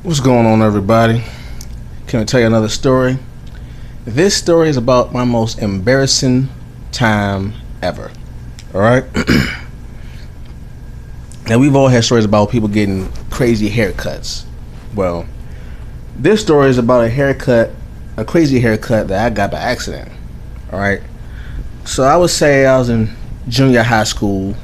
What's going on, everybody? Can I tell you another story? This story is about my most embarrassing time ever. Alright? Now, we've all had stories about people getting crazy haircuts. Well, this story is about a crazy haircut that I got by accident. Alright? So I would say I was in junior high school,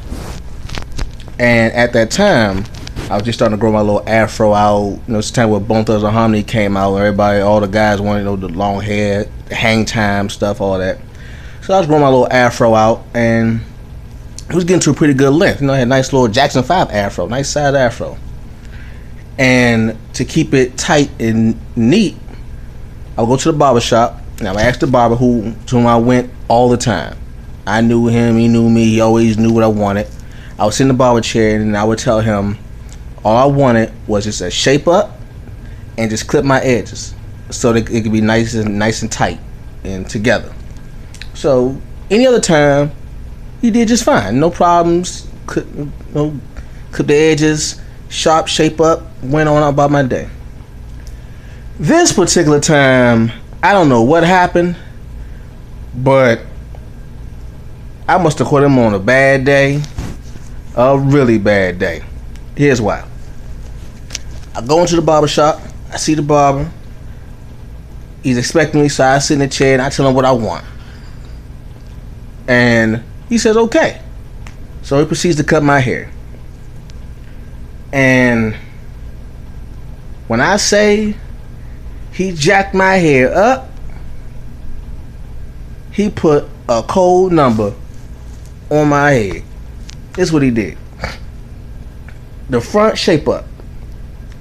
and at that time, I was just starting to grow my little afro out. You know, it's the time where Bone Thugs-n-Harmony came out. All the guys wanted, the long hair, the hang time stuff, all that. So I was growing my little afro out, and it was getting to a pretty good length. I had a nice little Jackson 5 afro, nice side afro. And to keep it tight and neat, I would go to the barber shop, and I would ask the barber to whom I went all the time. I knew him, he knew me, he always knew what I wanted. I would sit in the barber chair, and I would tell him, all I wanted was just a shape up and just clip my edges so that it could be nice and tight and together. So any other time, he did just fine, no problems. Clip the edges, sharp shape up, went on about my day. This particular time, I don't know what happened, but I must have caught him on a bad day, a really bad day. Here's why. I go into the barber shop, I see the barber, he's expecting me, so I sit in the chair and I tell him what I want. And he says, okay. So he proceeds to cut my hair. And when I say he jacked my hair up, he put a cold number on my head. This is what he did. The front shape up,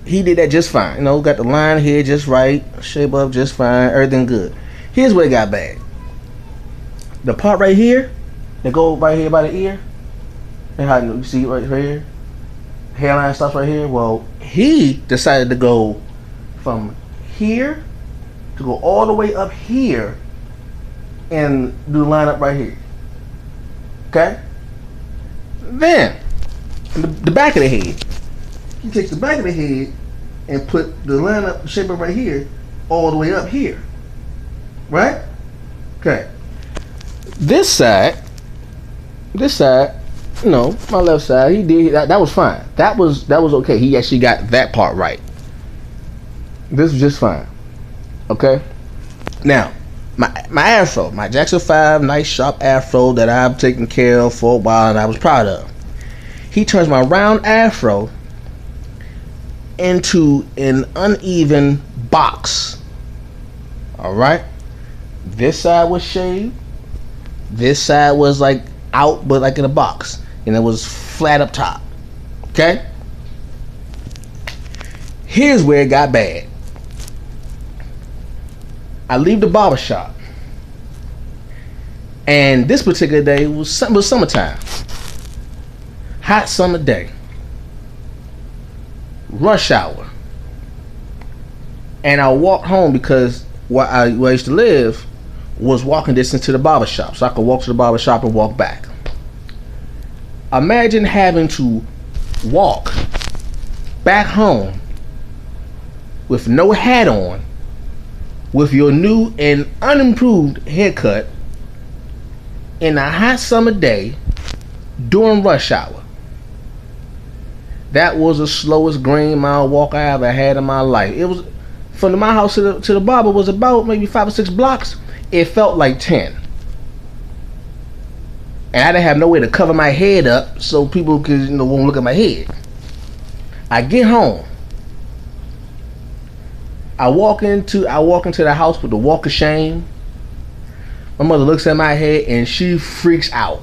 he did that just fine. Got the line here just right, shape up just fine, everything good. Here's where it got bad. The part right here, that go right here by the ear, and how you see it right here, hairline stuff right here. Well, he decided to go from here to go all the way up here and do the line up right here. Okay? Then the back of the head, he takes the back of the head and put the line up, shape up right here, all the way up here. Right? Okay. This side, my left side, he did that was fine. That was okay. He actually got that part right. This was just fine. Okay? Now, my afro, my Jackson 5 nice sharp afro that I've taken care of for a while and I was proud of. He turns my round afro into an uneven box. Alright? This side was shaved. This side was like out, but like in a box. And it was flat up top. Okay? Here's where it got bad. I leave the barber shop. And this particular day was summertime. Hot summer day. Rush hour. And I walked home because where I used to live was walking distance to the barber shop. So I could walk to the barber shop and walk back. Imagine having to walk back home with no hat on, with your new and unimproved haircut in a hot summer day during rush hour. That was the slowest green mile walk I ever had in my life. It was from my house to the barber was about maybe 5 or 6 blocks. It felt like 10. And I didn't have no way to cover my head up so people could won't look at my head. I get home. I walk into the house with the walk of shame. My mother looks at my head and she freaks out.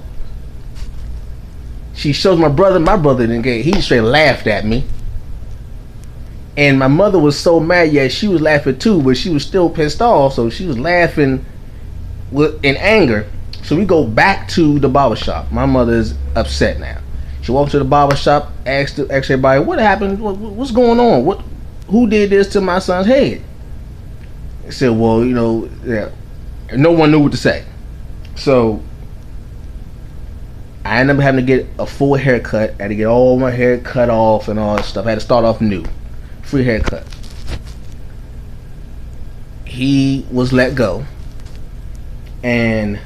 She shows my brother. My brother didn't get it. He straight laughed at me. And my mother was so mad, yeah, she was laughing too, but she was still pissed off, so she was laughing in anger. So we go back to the barber shop. My mother is upset now. She walks to the barber shop, asks everybody, what happened? What's going on? Who did this to my son's head? I said, well, yeah. No one knew what to say. So I ended up having to get a full haircut. I had to get all my hair cut off and all that stuff. I had to start off new. Free haircut. he was let go, and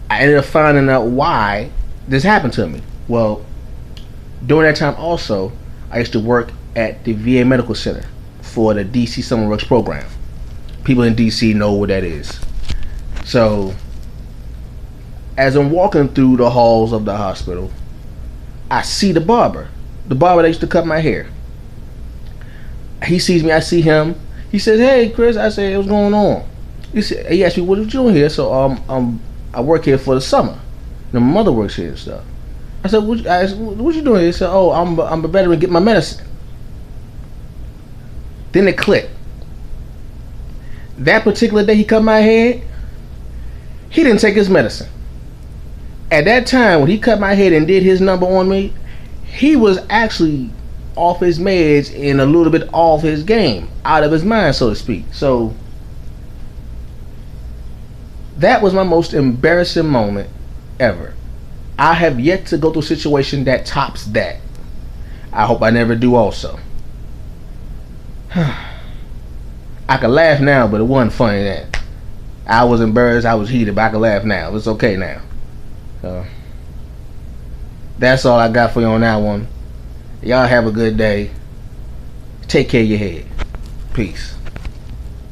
I ended up finding out why this happened to me. Well, during that time also, I used to work at the VA Medical Center for the DC Summer Works program. People in DC know what that is. So, as I'm walking through the halls of the hospital, I see the barber that used to cut my hair. He sees me, I see him. He says, "Hey, Chris." I say, "What's going on?" He asked me, "What are you doing here?" So, I work here for the summer. My mother works here and stuff. I said, "What you doing here?" He said, "Oh, I'm a veteran, get my medicine." Then it clicked. That particular day he cut my head, he didn't take his medicine. At that time, when he cut my head and did his number on me, he was actually off his meds and a little bit off his game, out of his mind, so to speak. So that was my most embarrassing moment ever. I have yet to go through a situation that tops that. I hope I never do also. I can laugh now, but it wasn't funny then. I was embarrassed, I was heated, but I can laugh now. It's okay now. So that's all I got for you on that one. Y'all have a good day. Take care of your head. Peace.